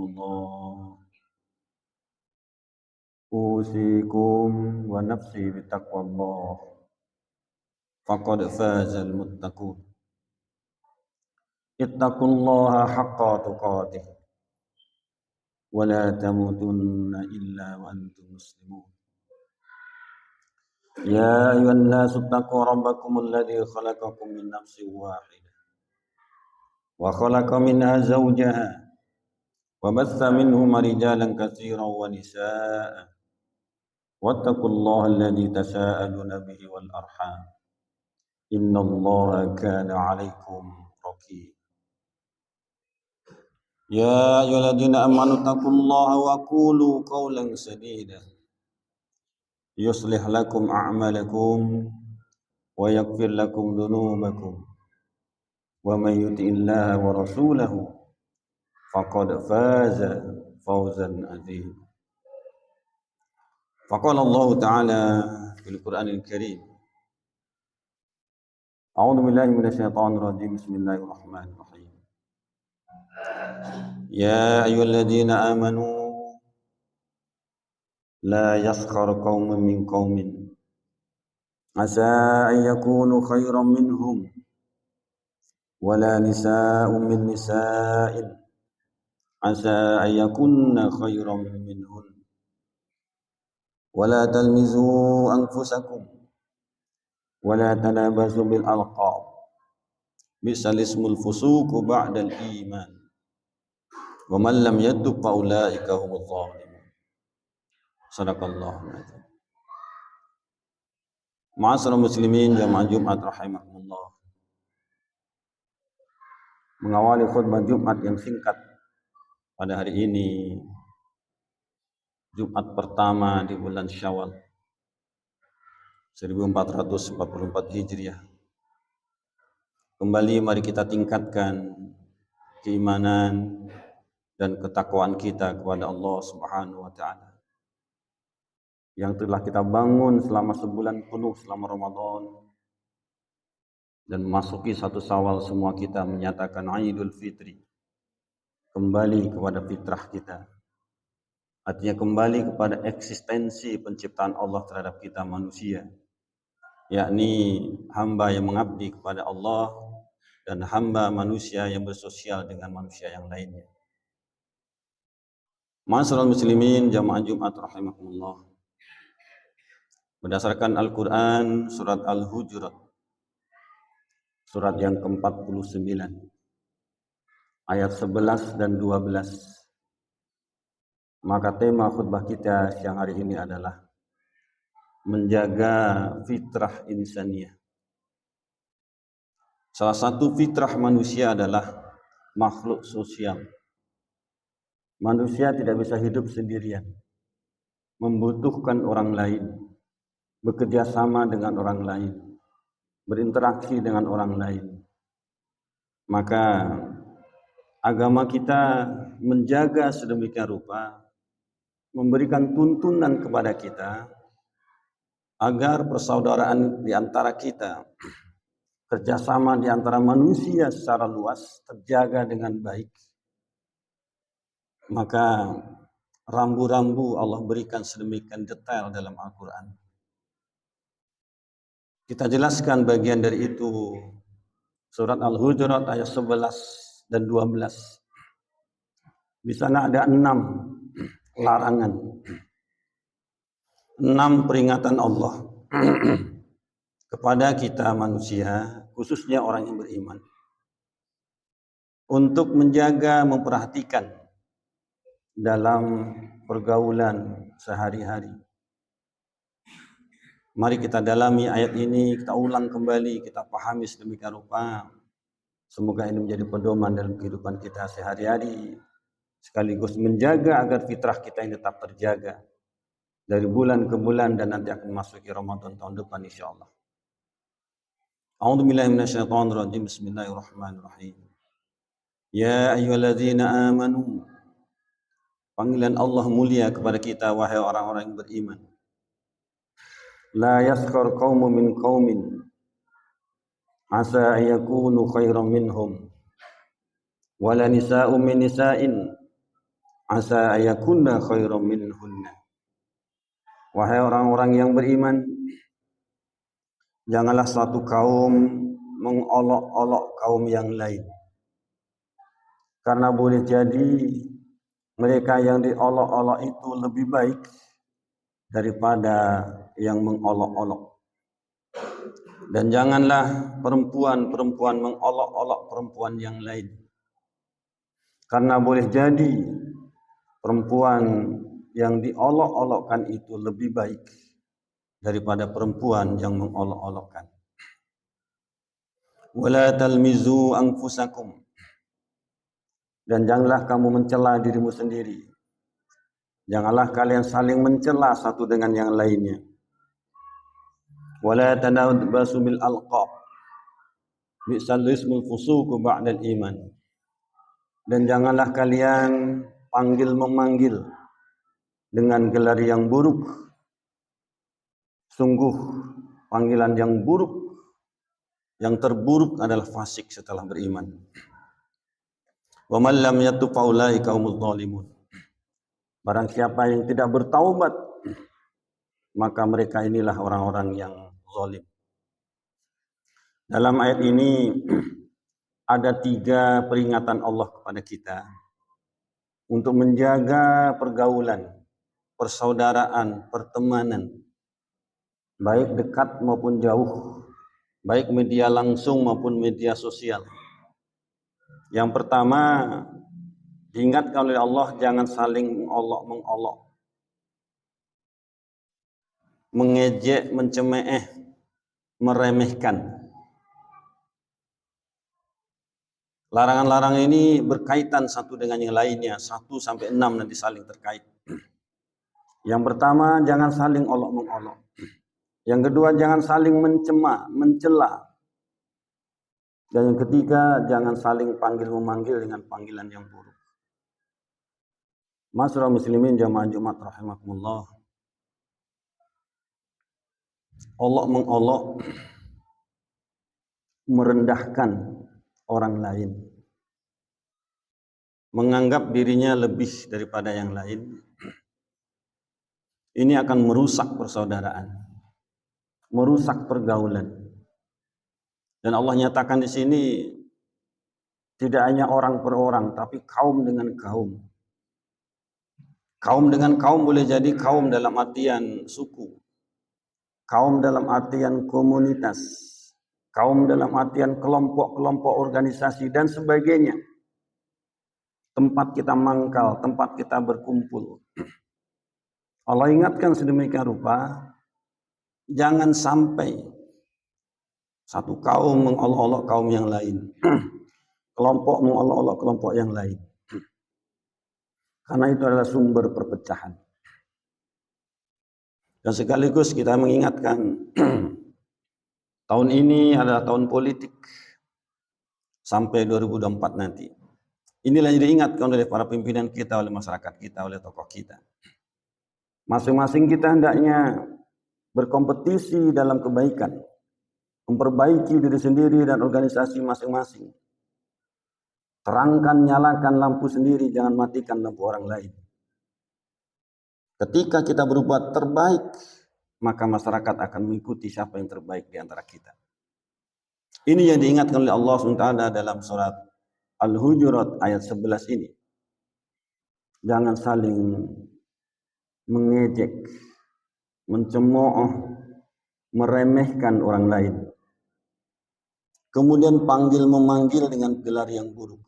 الله أوصيكم ونفسي بتقوى الله فقد فاز المتقون اتقوا الله حق تقاته ولا تموتن إلا وأنتم مسلمون يا أيها الناس اتقوا ربكم الذي خلقكم من نفس واحدة وخلق منها زوجها وبث منهما رجالا كثيرا ونساء واتقوا الله الذي تساءلون به والأرحام إن الله كان عليكم رقيبا يا أيها الذين آمنوا اتقوا الله وقولوا قولا سديدا يصلح لكم أعمالكم ويغفر لكم ذنوبكم ومن يطع الله ورسوله فقد فاز فوزا عظيما فقال الله تعالى في القرآن الكريم أعوذ بالله من الشيطان الرجيم بسم الله الرحمن الرحيم يا أيها الذين آمنوا لا يسخر قوم من قوم عسى أن يكونوا خيرا منهم ولا نساء من نساء عسى أن يكون خيرا منهن ولا تلمزوا أنفسكم ولا تنابزوا بالألقاب بئس الاسم الفسوق بعد الإيمان ومن لم يتب فأولئك هم الظالمون Sadaqallahul Azim. Ma'asyiral muslimin jamaah Jumat rahimakumullah. Mengawali khutbah Jumat yang singkat pada hari ini, Jumat pertama di bulan Syawal 1444 Hijriah. Kembali mari kita tingkatkan keimanan dan ketakwaan kita kepada Allah Subhanahu wa taala yang telah kita bangun selama sebulan penuh selama Ramadan dan memasuki satu Syawal semua kita menyatakan Idul Fitri, kembali kepada fitrah kita, artinya kembali kepada eksistensi penciptaan Allah terhadap kita manusia, yakni hamba yang mengabdi kepada Allah dan hamba manusia yang bersosial dengan manusia yang lainnya. Ma'asyiral muslimin jamaah Jumat rahimakumullah. Berdasarkan Al-Quran, surat Al-Hujurat, surat yang ke-49, ayat 11 dan 12. Maka tema khutbah kita siang hari ini adalah menjaga fitrah insaniyah. Salah satu fitrah manusia adalah makhluk sosial. Manusia tidak bisa hidup sendirian, membutuhkan orang lain, bekerja sama dengan orang lain, berinteraksi dengan orang lain. Maka agama kita menjaga sedemikian rupa, memberikan tuntunan kepada kita agar persaudaraan di antara kita, kerjasama di antara manusia secara luas terjaga dengan baik. Maka rambu-rambu Allah berikan sedemikian detail dalam Al-Quran. Kita jelaskan bagian dari itu surat Al-Hujurat ayat 11 dan 12. Di sana ada 6 larangan, 6 peringatan Allah kepada kita manusia, khususnya orang yang beriman, untuk menjaga, memperhatikan dalam pergaulan sehari-hari. Mari kita dalami ayat ini, kita ulang kembali, kita pahami sedemikian rupa. Semoga ini menjadi pedoman dalam kehidupan kita sehari-hari, sekaligus menjaga agar fitrah kita ini tetap terjaga dari bulan ke bulan dan nanti akan memasuki Ramadan tahun depan insyaallah. A'udzubillahi minasyaitonirrajim. Bismillahirrahmanirrahim. Ya ayyuhalladzina amanu. Panggilan Allah mulia kepada kita wahai orang-orang yang beriman. La yaskhar qaumun min qaumin asa ayakunu khairan minhum wala nisa'un min nisa'in asa ayakunna khairam minhunna. Wahai orang-orang yang beriman, janganlah suatu kaum mengolok-olok kaum yang lain. Karena boleh jadi mereka yang diolok-olok itu lebih baik daripada yang mengolok-olok. Dan janganlah perempuan-perempuan mengolok-olok perempuan yang lain. Karena boleh jadi perempuan yang diolok-olokkan itu lebih baik daripada perempuan yang mengolok-olokkan. Wala talmizu anfusakum. Dan janganlah kamu mencela dirimu sendiri. Janganlah kalian saling mencela satu dengan yang lainnya. Wala tanabasu bil alqab. Bi'sal ismul fusuq ba'dal iman. Dan janganlah kalian panggil memanggil dengan gelar yang buruk. Sungguh panggilan yang buruk, yang terburuk adalah fasik setelah beriman. Wa man lam yatub faulaika humuz zalimun. Barang siapa yang tidak bertaubat, maka mereka inilah orang-orang yang zalim. Dalam ayat ini ada 3 peringatan Allah kepada kita untuk menjaga pergaulan, persaudaraan, pertemanan, baik dekat maupun jauh, baik media langsung maupun media sosial. Yang pertama, diingatkan oleh Allah, jangan saling mengolok-mengolok, mengejek, mencemooh, meremehkan. Larangan-larangan ini berkaitan satu dengan yang lainnya, 1 sampai 6 nanti saling terkait. Yang pertama, jangan saling olok-mengolok. Yang kedua, jangan saling mencela. Dan yang ketiga, jangan saling panggil-memanggil dengan panggilan yang buruk. Masyaallah muslimin jamaah Jumat rahimakumullah. Olok-mengolok, merendahkan orang lain, menganggap dirinya lebih daripada yang lain, ini akan merusak persaudaraan, merusak pergaulan. Dan Allah nyatakan di sini tidak hanya orang per orang, tapi kaum dengan kaum. Kaum dengan kaum boleh jadi kaum dalam artian suku, kaum dalam artian komunitas, kaum dalam artian kelompok-kelompok organisasi dan sebagainya. Tempat kita mangkal, tempat kita berkumpul. Allah ingatkan sedemikian rupa, jangan sampai satu kaum mengolok-olok kaum yang lain, kelompok mengolok-olok kelompok yang lain. Karena itu adalah sumber perpecahan. Dan sekaligus kita mengingatkan, tahun ini adalah tahun politik sampai 2024 nanti. Inilah yang diingatkan oleh para pimpinan kita, oleh masyarakat kita, oleh tokoh kita. Masing-masing kita hendaknya berkompetisi dalam kebaikan, memperbaiki diri sendiri dan organisasi masing-masing. Terangkan, nyalakan lampu sendiri, jangan matikan lampu orang lain. Ketika kita berbuat terbaik, maka masyarakat akan mengikuti siapa yang terbaik di antara kita. Ini yang diingatkan oleh Allah SWT dalam surat Al-Hujurat ayat 11 ini. Jangan saling mengejek, mencemooh, meremehkan orang lain. Kemudian panggil memanggil dengan gelar yang buruk.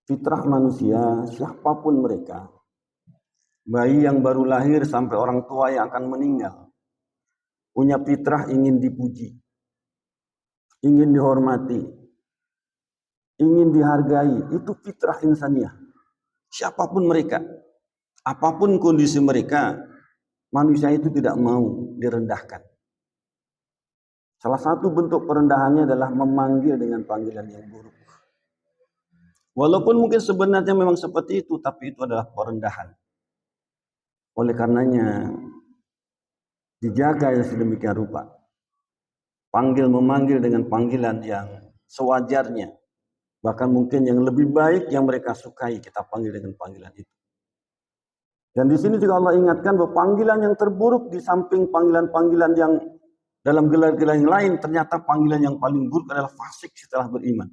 Fitrah manusia, siapapun mereka, bayi yang baru lahir sampai orang tua yang akan meninggal, punya fitrah ingin dipuji, ingin dihormati, ingin dihargai. Itu fitrah insaniah. Siapapun mereka, apapun kondisi mereka, manusia itu tidak mau direndahkan. Salah satu bentuk perendahannya adalah memanggil dengan panggilan yang buruk. Walaupun mungkin sebenarnya memang seperti itu, tapi itu adalah perendahan. Oleh karenanya, dijaga yang sedemikian rupa. Panggil memanggil dengan panggilan yang sewajarnya. Bahkan mungkin yang lebih baik yang mereka sukai kita panggil dengan panggilan itu. Dan di sini juga Allah ingatkan bahwa panggilan yang terburuk di samping panggilan-panggilan yang dalam gelar-gelar yang lain, ternyata panggilan yang paling buruk adalah fasik setelah beriman.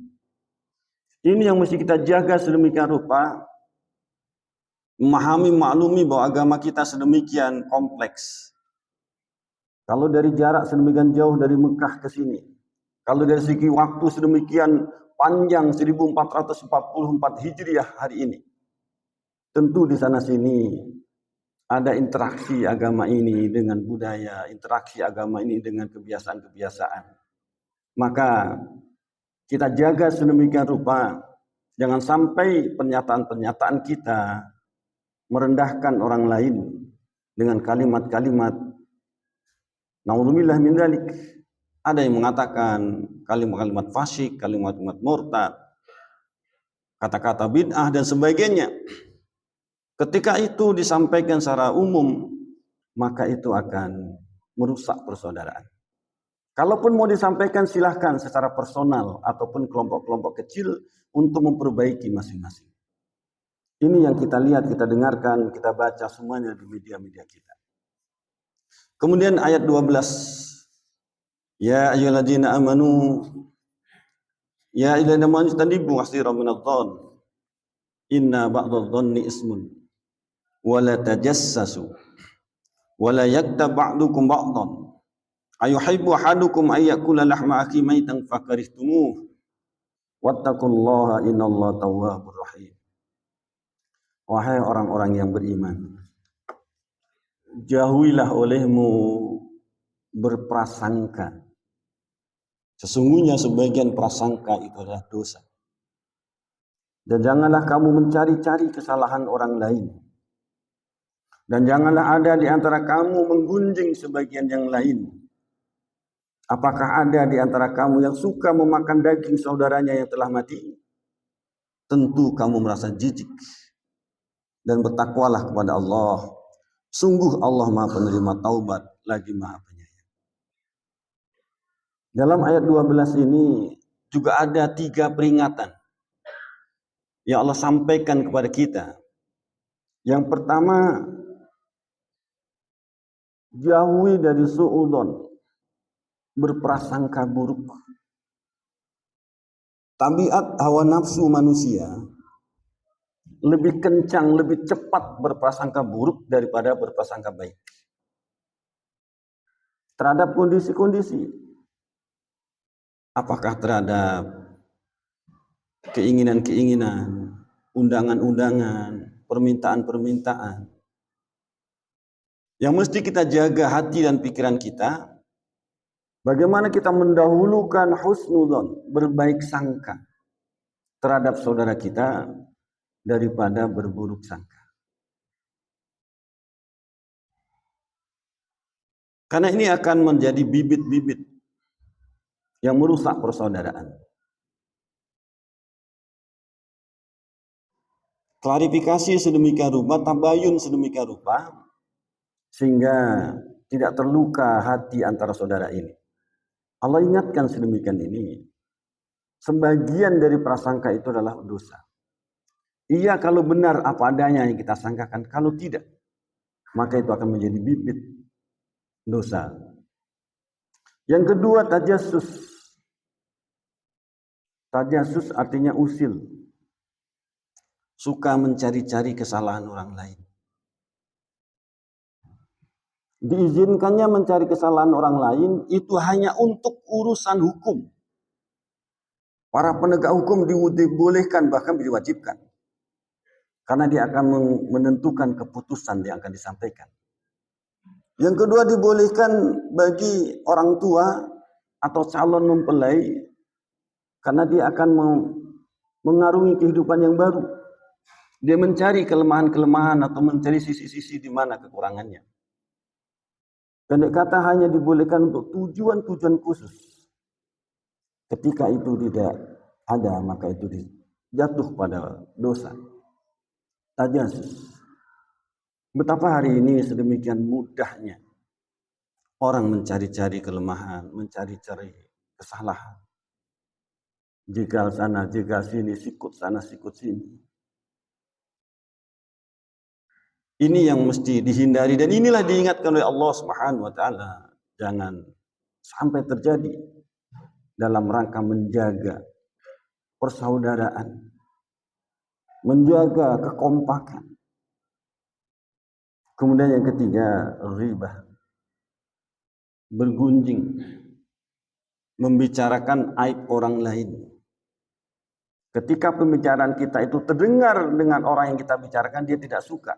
Ini yang mesti kita jaga sedemikian rupa, memahami, maklumi bahwa agama kita sedemikian kompleks. Kalau dari jarak sedemikian jauh dari Mekah ke sini, kalau dari segi waktu sedemikian panjang 1444 Hijriah hari ini, tentu di sana sini ada interaksi agama ini dengan budaya, interaksi agama ini dengan kebiasaan-kebiasaan. Maka kita jaga sedemikian rupa, jangan sampai pernyataan-pernyataan kita merendahkan orang lain dengan kalimat-kalimat naudzubillah min dzalik. Ada yang mengatakan kalimat-kalimat fasik, kalimat-kalimat murtad, kata-kata bid'ah dan sebagainya. Ketika itu disampaikan secara umum, maka itu akan merusak persaudaraan. Kalaupun mau disampaikan silahkan secara personal ataupun kelompok-kelompok kecil untuk memperbaiki masing-masing. Ini yang kita lihat, kita dengarkan, kita baca semuanya di media-media kita. Kemudian ayat 12. Ya ayyuhalladzina amanu ya ayyuhalladzina amanu tanibu wasiran minadh-dhann. Inna ba'dadh-dhanni ismun wa la tajassasu wa la yaktab ba'dukum ba'dhan. Ayuhibbu ahadukum ayyakula lahma akhi maitan fakarihtumuh wattaqullaha innallaha tawwabur rahim. Wahai orang-orang yang beriman, jauhilah olehmu berprasangka. Sesungguhnya sebagian prasangka itu adalah dosa. Dan janganlah kamu mencari-cari kesalahan orang lain. Dan janganlah ada di antara kamu menggunjing sebagian yang lain. Apakah ada di antara kamu yang suka memakan daging saudaranya yang telah mati? Tentu kamu merasa jijik. Dan bertakwalah kepada Allah. Sungguh Allah Maha Penerima Taubat lagi Maha Penyayang. Dalam ayat 12 ini juga ada 3 peringatan yang Allah sampaikan kepada kita. Yang pertama, jauhi dari su'udzon, berprasangka buruk. Tabiat hawa nafsu manusia lebih kencang, lebih cepat berprasangka buruk daripada berprasangka baik terhadap kondisi-kondisi. Apakah terhadap keinginan-keinginan, undangan-undangan, permintaan-permintaan. Yang mesti kita jaga hati dan pikiran kita. Bagaimana kita mendahulukan husnudzon, berbaik sangka terhadap saudara kita daripada berburuk sangka. Karena ini akan menjadi bibit-bibit yang merusak persaudaraan. Klarifikasi sedemikian rupa, tabayun sedemikian rupa, sehingga tidak terluka hati antara saudara ini. Allah ingatkan sedemikian ini. Sebagian dari prasangka itu adalah dosa. Iya kalau benar apa adanya yang kita sangkakan. Kalau tidak, maka itu akan menjadi bibit dosa. Yang kedua, tajassus. Tajassus artinya usil. Suka mencari-cari kesalahan orang lain. Diizinkannya mencari kesalahan orang lain itu hanya untuk urusan hukum. Para penegak hukum dibolehkan bahkan diwajibkan. Karena dia akan menentukan keputusan yang akan disampaikan. Yang kedua, dibolehkan bagi orang tua atau calon mempelai karena dia akan mengarungi kehidupan yang baru. Dia mencari kelemahan-kelemahan atau mencari sisi-sisi di mana kekurangannya. Pendek kata hanya dibolehkan untuk tujuan-tujuan khusus. Ketika itu tidak ada, maka itu jatuh pada dosa. Tajassus. Betapa hari ini sedemikian mudahnya orang mencari-cari kelemahan, mencari-cari kesalahan. jegal sana, jegal sini, sikut sana, sikut sini. Ini yang mesti dihindari dan inilah diingatkan oleh Allah Subhanahu wa taala. Jangan sampai terjadi dalam rangka menjaga persaudaraan, menjaga kekompakan. Kemudian yang ketiga, ghibah. Bergunjing, membicarakan aib orang lain. Ketika pembicaraan kita itu terdengar dengan orang yang kita bicarakan, dia tidak suka.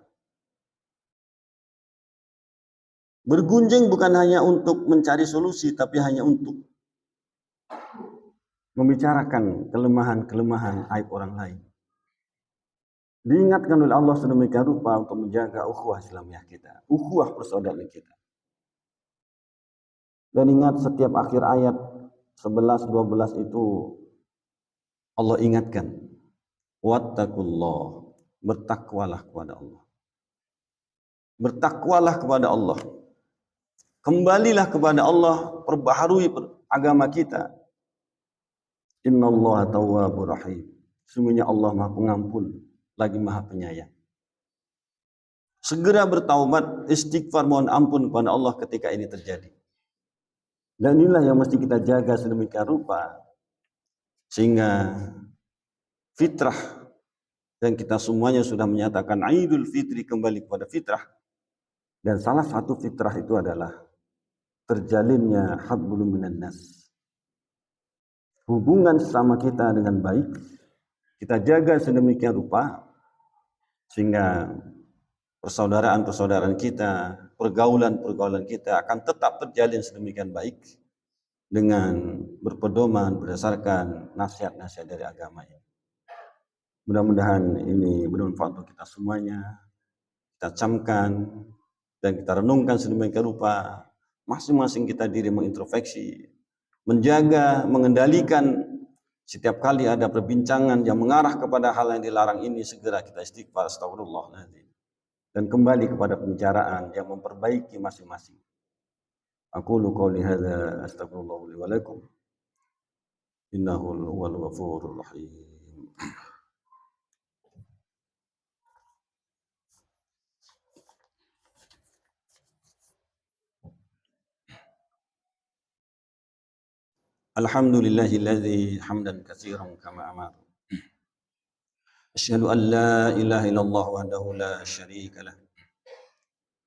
Bergunjing bukan hanya untuk mencari solusi, tapi hanya untuk membicarakan kelemahan-kelemahan aib orang lain. Diingatkan oleh Allah sedemikian rupa untuk menjaga ukhuwah Islamiyah kita, ukhuwah persaudaraan kita. Dan ingat setiap akhir ayat 11-12 itu Allah ingatkan, wattaqullah, bertakwalah kepada Allah. Bertakwalah kepada Allah. Kembalilah kepada Allah, perbaharui agama kita. Innallaha tawwabur rahim. Sungguhnya Allah Maha Pengampun, lagi Maha Penyayang. Segera bertaubat, istighfar, mohon ampun kepada Allah ketika ini terjadi. Dan inilah yang mesti kita jaga sedemikian rupa sehingga fitrah dan kita semuanya sudah menyatakan Idul Fitri kembali kepada fitrah. Dan salah satu fitrah itu adalah terjalinnya hablum minan nas. Hubungan sesama kita dengan baik kita jaga sedemikian rupa sehingga persaudaraan-persaudaraan kita, pergaulan-pergaulan kita akan tetap terjalin sedemikian baik dengan berpedoman berdasarkan nasihat-nasihat dari agama ini. Mudah-mudahan ini bermanfaat untuk kita semuanya. Kita camkan dan kita renungkan sedemikian rupa. Masing-masing kita diri mengintrospeksi, menjaga, mengendalikan. Setiap kali ada perbincangan yang mengarah kepada hal yang dilarang ini, segera kita istighfar, astagfirullah nanti. Dan kembali kepada pembicaraan yang memperbaiki masing-masing. Aqulu qouli hadza astaghfirullah li wa lakum. Innahu huwal ghafurur rahim. Alhamdulillahilladzi hamdan katsiran kama amar. Asyhadu an la ilaha illallah wahdahu la syarika lah.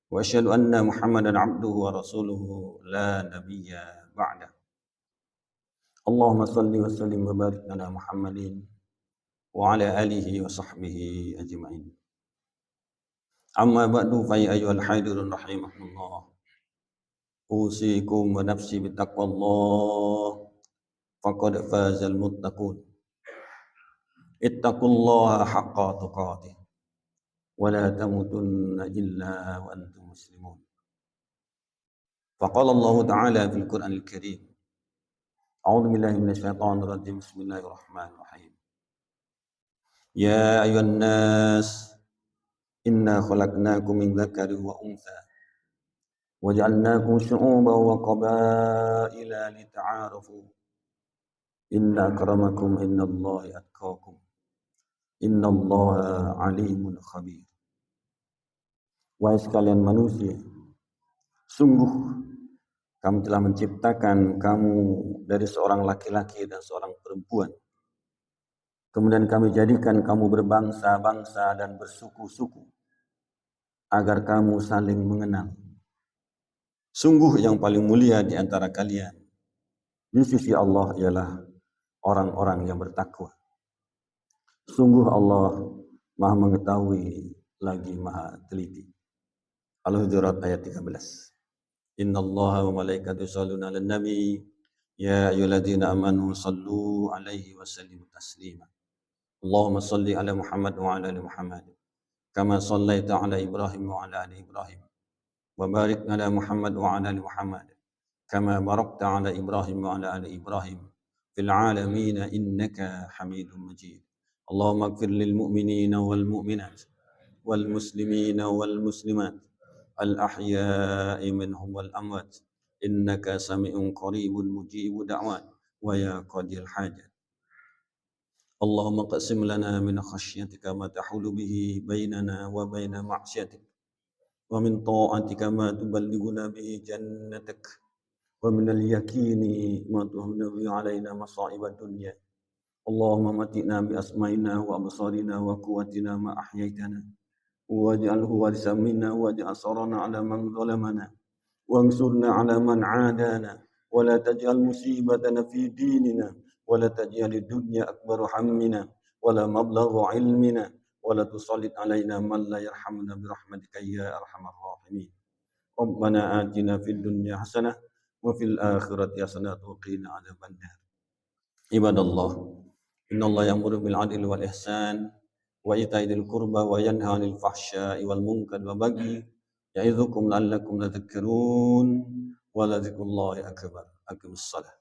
Wa asyhadu anna Muhammadan abduhu wa rasuluhu la nabiyya ba'da. Allahumma salli wa sallim wa barik ala Muhammadin wa ala alihi wa sahbihi ajma'in. Amma ba'du fa ya ayyuhal hadirun rahimahullah. Usikum wa nafsi bittaqwallah. Faqad fazal muttaqun. Ittaqullaha haqqa tuqatih wa la tamutunna illa wa antum muslimun. Faqala Allah Ta'ala fil Qur'anil Karim. A'udzu billahi minasy syaithanir rajim. Bismillahirrahmanirrahim. Ya ayyuhan nas inna khalaqnakum min dzakarin wa untha wa ja'alnakum syu'uban wa qabaila lita'arafu. Inna akramakum innallahi atqakum. Innallaha alimun khabir. Wahai sekalian manusia, sungguh kami telah menciptakan kamu dari seorang laki-laki dan seorang perempuan. Kemudian kami jadikan kamu berbangsa-bangsa dan bersuku-suku agar kamu saling mengenal. Sungguh yang paling mulia di antara kalian di sisi Allah ialah orang-orang yang bertakwa. Sungguh Allah Maha mengetahui lagi Maha teliti. Al-Hujurat ayat 13. Innallaha wa malaikatahu yusholluna 'alan nabi ya ayyuhalladzina amanu shallu 'alaihi wa sallimu taslima. Allahumma shalli 'ala Muhammad wa 'ala ali Muhammad kama shallaita 'ala Ibrahim wa 'ala ali Ibrahim wa barik 'ala Muhammad wa 'ala ali Muhammad kama barakta 'ala Ibrahim wa 'ala ali Ibrahim fil 'alamin innaka Hamidum Majid. Allahumma ighfir lil mu'minina wal mu'minat wal muslimina wal muslimat al ahya'i minhum wal amwat innaka sami'un qaribun mujibu da'wat wa ya qadil hajat. اللهم اقسم لنا من خشيتك ما تحول به بيننا وبين معصيتك ومن طاعتك ما تبلغنا به جنتك ومن اليقين ما تهون به علينا مصائب الدنيا اللهم متئنا بأسمائنا وأبصارنا وقوتنا ما أحييتنا واجعله وارث منا واجعل ثأرنا على من ظلمنا وانصرنا على من عادانا ولا تجعل مصيبتنا في ديننا ولا تجعل الدنيا أكبر همنا ولا مبلغ علمنا ولا تسلط علينا من لا يرحمنا برحمتك يا أرحم الراحمين ربنا آتنا في الدنيا حسنة وفي الآخرة حسنة وقنا عذاب النار عباد الله إن الله يأمر بالعدل والإحسان وإيتاء ذي القربى وينهى عن الفحشاء والمنكر والبغي يعظكم لعلكم تذكرون ولذكر الله أكبر أقم الصلاة